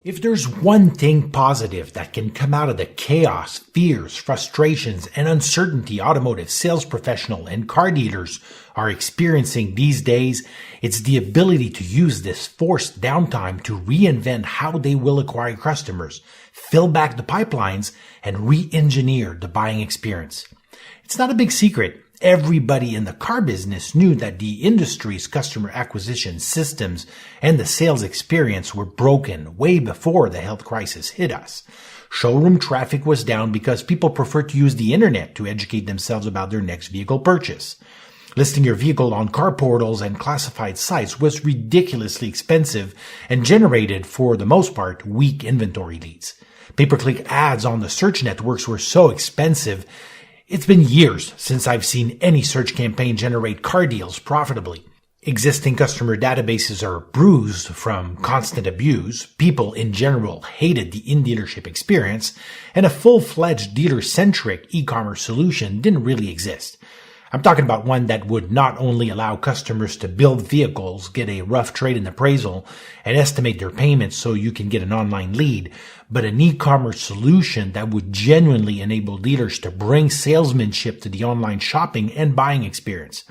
If there's one thing positive that can come out of the chaos, fears, frustrations, and uncertainty automotive sales professional and car dealers are experiencing these days, it's the ability to use this forced downtime to reinvent how they will acquire customers, fill back the pipelines, and re-engineer the buying experience. It's not a big secret. Everybody in the car business knew that the industry's customer acquisition systems and the sales experience were broken way before the health crisis hit us. Showroom traffic was down because people prefer to use the internet to educate themselves about their next vehicle purchase. Listing your vehicle on car portals and classified sites was ridiculously expensive and generated, for the most part, weak inventory leads. Pay-per-click ads on the search networks were so expensive. It's been years since I've seen any search campaign generate car deals profitably. Existing customer databases are bruised from constant abuse. People in general hated the in-dealership experience, and a full-fledged dealer-centric e-commerce solution didn't really exist. I'm talking about one that would not only allow customers to build vehicles, get a rough trade-in appraisal, and estimate their payments so you can get an online lead, but an e-commerce solution that would genuinely enable dealers to bring salesmanship to the online shopping and buying experience.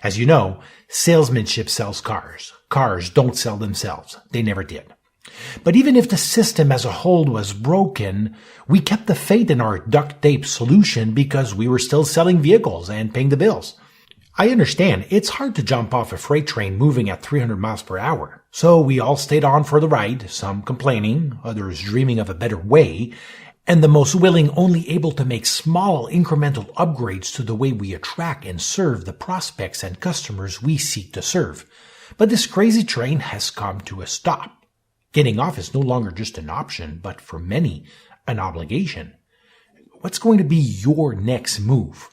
As you know, salesmanship sells cars. Cars don't sell themselves. They never did. But even if the system as a whole was broken, we kept the faith in our duct tape solution because we were still selling vehicles and paying the bills. I understand it's hard to jump off a freight train moving at 300 miles per hour. So we all stayed on for the ride, some complaining, others dreaming of a better way, and the most willing only able to make small incremental upgrades to the way we attract and serve the prospects and customers we seek to serve. But this crazy train has come to a stop. Getting off is no longer just an option, but for many, an obligation. What's going to be your next move?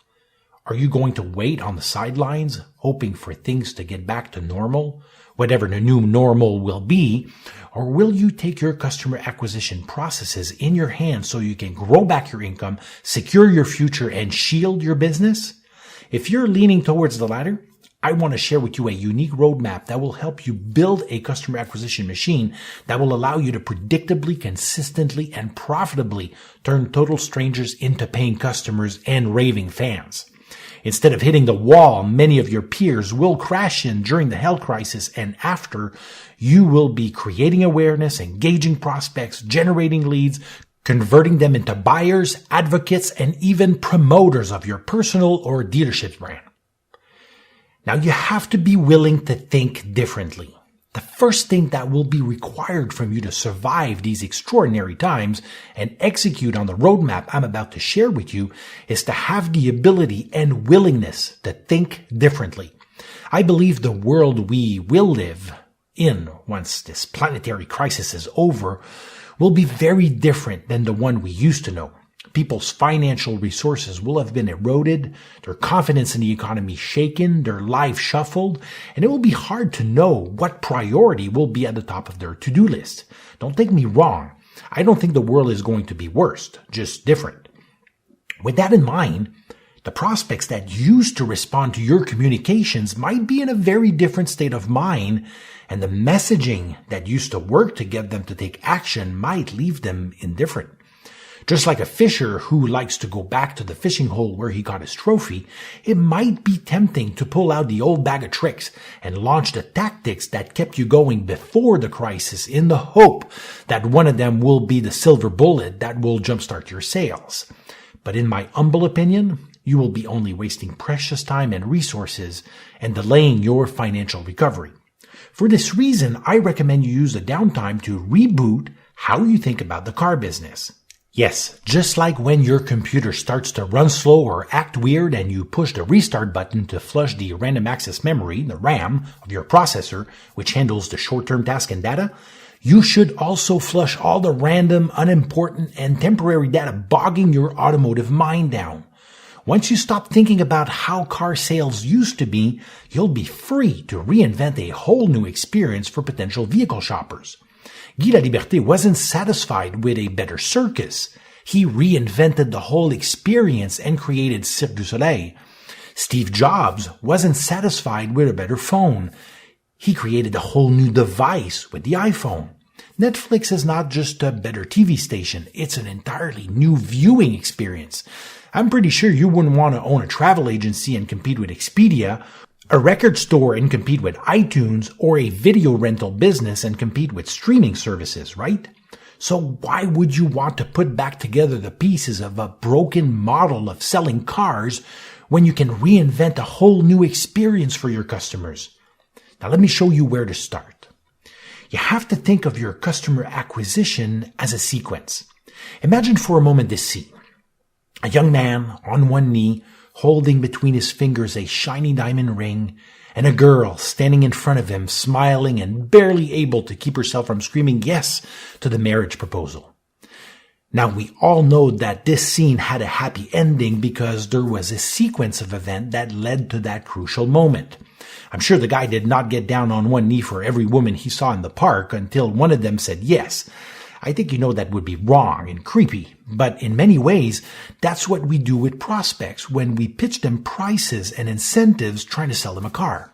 Are you going to wait on the sidelines, hoping for things to get back to normal, whatever the new normal will be, or will you take your customer acquisition processes in your hands so you can grow back your income, secure your future, and shield your business? If you're leaning towards the latter, I want to share with you a unique roadmap that will help you build a customer acquisition machine that will allow you to predictably, consistently, and profitably turn total strangers into paying customers and raving fans. Instead of hitting the wall many of your peers will crash in during the health crisis and after, you will be creating awareness, engaging prospects, generating leads, converting them into buyers, advocates, and even promoters of your personal or dealership brand. Now you have to be willing to think differently. The first thing that will be required from you to survive these extraordinary times and execute on the roadmap I'm about to share with you is to have the ability and willingness to think differently. I believe the world we will live in once this planetary crisis is over will be very different than the one we used to know. People's financial resources will have been eroded, their confidence in the economy shaken, their life shuffled, and it will be hard to know what priority will be at the top of their to-do list. Don't take me wrong. I don't think the world is going to be worse, just different. With that in mind, the prospects that used to respond to your communications might be in a very different state of mind, and the messaging that used to work to get them to take action might leave them indifferent. Just like a fisher who likes to go back to the fishing hole where he got his trophy, it might be tempting to pull out the old bag of tricks and launch the tactics that kept you going before the crisis in the hope that one of them will be the silver bullet that will jumpstart your sales. But in my humble opinion, you will be only wasting precious time and resources and delaying your financial recovery. For this reason, I recommend you use the downtime to reboot how you think about the car business. Yes, just like when your computer starts to run slow or act weird and you push the restart button to flush the random access memory, the RAM, of your processor, which handles the short-term task and data, you should also flush all the random, unimportant, and temporary data bogging your automotive mind down. Once you stop thinking about how car sales used to be, you'll be free to reinvent a whole new experience for potential vehicle shoppers. Guy Laliberté wasn't satisfied with a better circus. He reinvented the whole experience and created Cirque du Soleil. Steve Jobs wasn't satisfied with a better phone. He created a whole new device with the iPhone. Netflix is not just a better TV station, it's an entirely new viewing experience. I'm pretty sure you wouldn't want to own a travel agency and compete with Expedia, a record store and compete with iTunes, or a video rental business and compete with streaming services, right? So why would you want to put back together the pieces of a broken model of selling cars when you can reinvent a whole new experience for your customers? Now let me show you where to start. You have to think of your customer acquisition as a sequence. Imagine for a moment this scene. A young man on one knee, holding between his fingers a shiny diamond ring, and a girl standing in front of him, smiling and barely able to keep herself from screaming yes to the marriage proposal. Now, we all know that this scene had a happy ending because there was a sequence of events that led to that crucial moment. I'm sure the guy did not get down on one knee for every woman he saw in the park until one of them said yes. I think you know that would be wrong and creepy, but in many ways, that's what we do with prospects when we pitch them prices and incentives trying to sell them a car.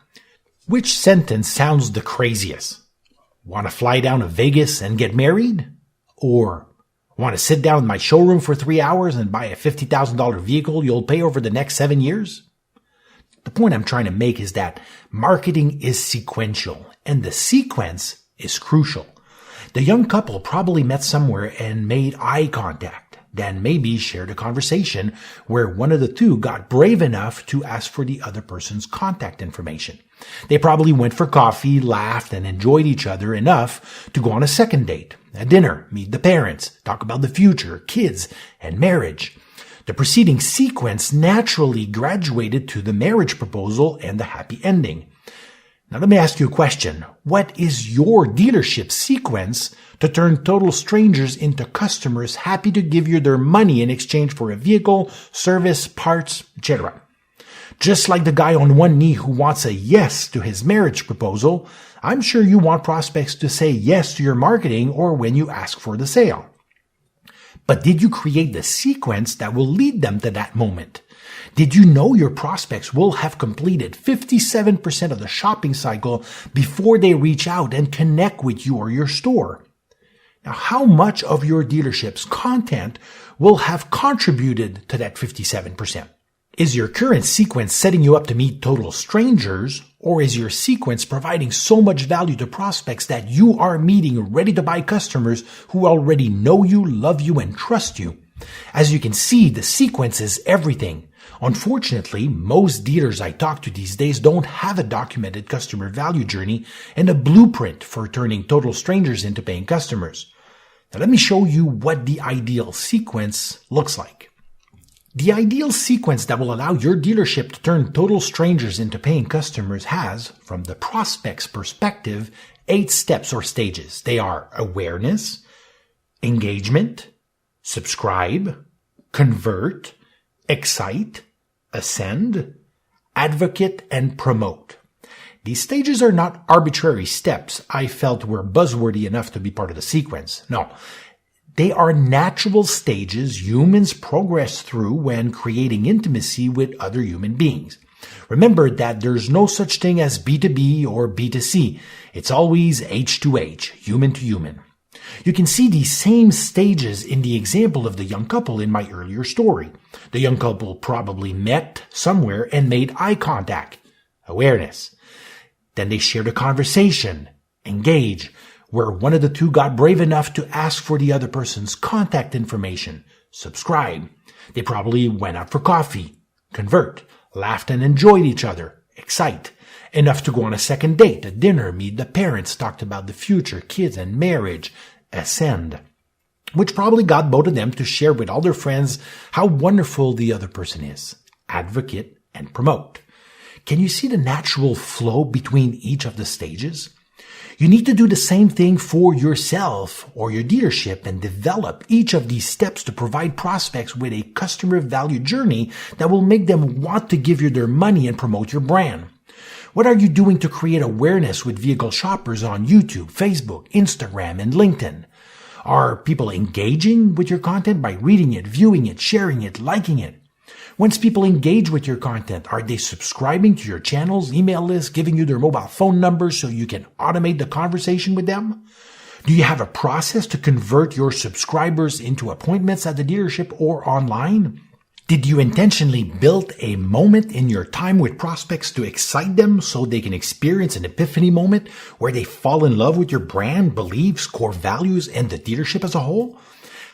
Which sentence sounds the craziest? Want to fly down to Vegas and get married? Or want to sit down in my showroom for 3 hours and buy a $50,000 vehicle you'll pay over the next 7 years? The point I'm trying to make is that marketing is sequential, and the sequence is crucial. The young couple probably met somewhere and made eye contact, then maybe shared a conversation where one of the two got brave enough to ask for the other person's contact information. They probably went for coffee, laughed, and enjoyed each other enough to go on a second date, a dinner, meet the parents, talk about the future, kids, and marriage. The preceding sequence naturally graduated to the marriage proposal and the happy ending. Now let me ask you a question. What is your dealership sequence to turn total strangers into customers happy to give you their money in exchange for a vehicle, service, parts, etc.? Just like the guy on one knee who wants a yes to his marriage proposal, I'm sure you want prospects to say yes to your marketing or when you ask for the sale. But did you create the sequence that will lead them to that moment? Did you know your prospects will have completed 57% of the shopping cycle before they reach out and connect with you or your store? Now, how much of your dealership's content will have contributed to that 57%? Is your current sequence setting you up to meet total strangers, or is your sequence providing so much value to prospects that you are meeting ready-to-buy customers who already know you, love you, and trust you? As you can see, the sequence is everything. Unfortunately, most dealers I talk to these days don't have a documented customer value journey and a blueprint for turning total strangers into paying customers. Now let me show you what the ideal sequence looks like. The ideal sequence that will allow your dealership to turn total strangers into paying customers has, from the prospect's perspective, 8 steps or stages. They are awareness, engagement, subscribe, convert, excite, ascend, advocate, and promote. These stages are not arbitrary steps I felt were buzzwordy enough to be part of the sequence. No, they are natural stages humans progress through when creating intimacy with other human beings. Remember that there's no such thing as B2B or B2C. It's always H2H, human to human. You can see these same stages in the example of the young couple in my earlier story. The young couple probably met somewhere and made eye contact, awareness. Then they shared a conversation, engage, where one of the two got brave enough to ask for the other person's contact information, subscribe. They probably went out for coffee, convert, laughed and enjoyed each other, excite. Enough to go on a second date, a dinner, meet the parents, talked about the future, kids, and marriage, ascend. Which probably got both of them to share with all their friends how wonderful the other person is, advocate, and promote. Can you see the natural flow between each of the stages? You need to do the same thing for yourself or your dealership and develop each of these steps to provide prospects with a customer value journey that will make them want to give you their money and promote your brand. What are you doing to create awareness with vehicle shoppers on YouTube, Facebook, Instagram, and LinkedIn? Are people engaging with your content by reading it, viewing it, sharing it, liking it? Once people engage with your content, are they subscribing to your channels, email lists, giving you their mobile phone numbers so you can automate the conversation with them? Do you have a process to convert your subscribers into appointments at the dealership or online? Did you intentionally build a moment in your time with prospects to excite them so they can experience an epiphany moment where they fall in love with your brand, beliefs, core values, and the dealership as a whole?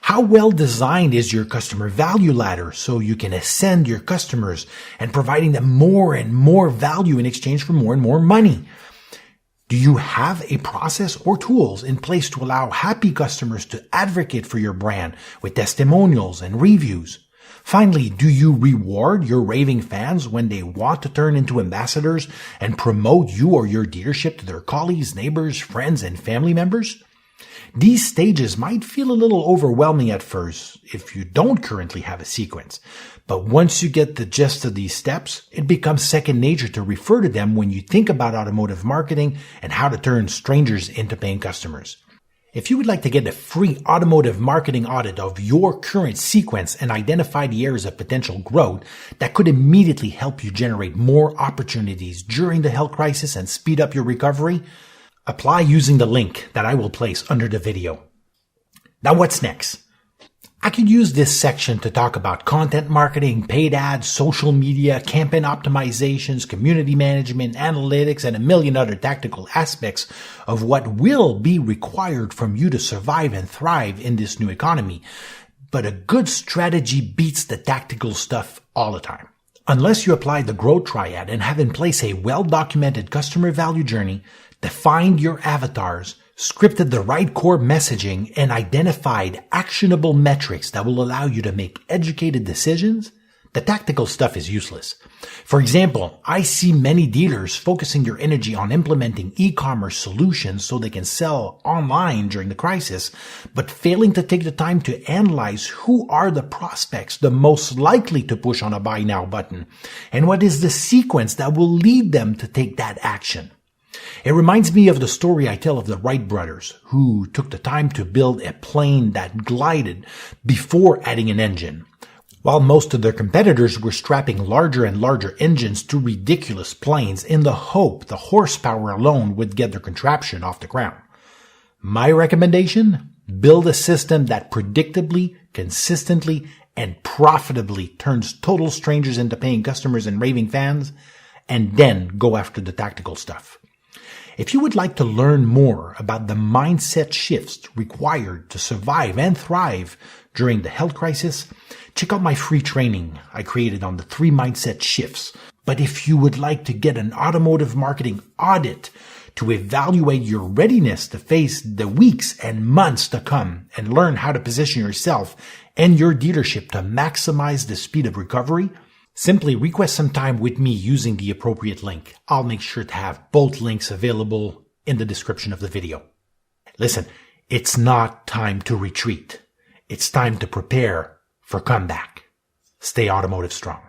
How well designed is your customer value ladder so you can ascend your customers and providing them more and more value in exchange for more and more money? Do you have a process or tools in place to allow happy customers to advocate for your brand with testimonials and reviews? Finally, do you reward your raving fans when they want to turn into ambassadors and promote you or your dealership to their colleagues, neighbors, friends, and family members? These stages might feel a little overwhelming at first if you don't currently have a sequence, but once you get the gist of these steps, it becomes second nature to refer to them when you think about automotive marketing and how to turn strangers into paying customers. If you would like to get a free automotive marketing audit of your current sequence and identify the areas of potential growth that could immediately help you generate more opportunities during the health crisis and speed up your recovery, apply using the link that I will place under the video. Now what's next? I could use this section to talk about content marketing, paid ads, social media, campaign optimizations, community management, analytics, and a million other tactical aspects of what will be required from you to survive and thrive in this new economy. But a good strategy beats the tactical stuff all the time. Unless you apply the growth triad and have in place a well-documented customer value journey, defined your avatars, scripted the right core messaging, and identified actionable metrics that will allow you to make educated decisions, the tactical stuff is useless. For example, I see many dealers focusing their energy on implementing e-commerce solutions so they can sell online during the crisis, but failing to take the time to analyze who are the prospects the most likely to push on a buy now button, and what is the sequence that will lead them to take that action. It reminds me of the story I tell of the Wright Brothers, who took the time to build a plane that glided before adding an engine, while most of their competitors were strapping larger and larger engines to ridiculous planes in the hope the horsepower alone would get their contraption off the ground. My recommendation? Build a system that predictably, consistently, and profitably turns total strangers into paying customers and raving fans, and then go after the tactical stuff. If you would like to learn more about the mindset shifts required to survive and thrive during the health crisis, check out my free training I created on the 3 mindset shifts. But if you would like to get an automotive marketing audit to evaluate your readiness to face the weeks and months to come and learn how to position yourself and your dealership to maximize the speed of recovery, simply request some time with me using the appropriate link. I'll make sure to have both links available in the description of the video. Listen, it's not time to retreat. It's time to prepare for comeback. Stay automotive strong.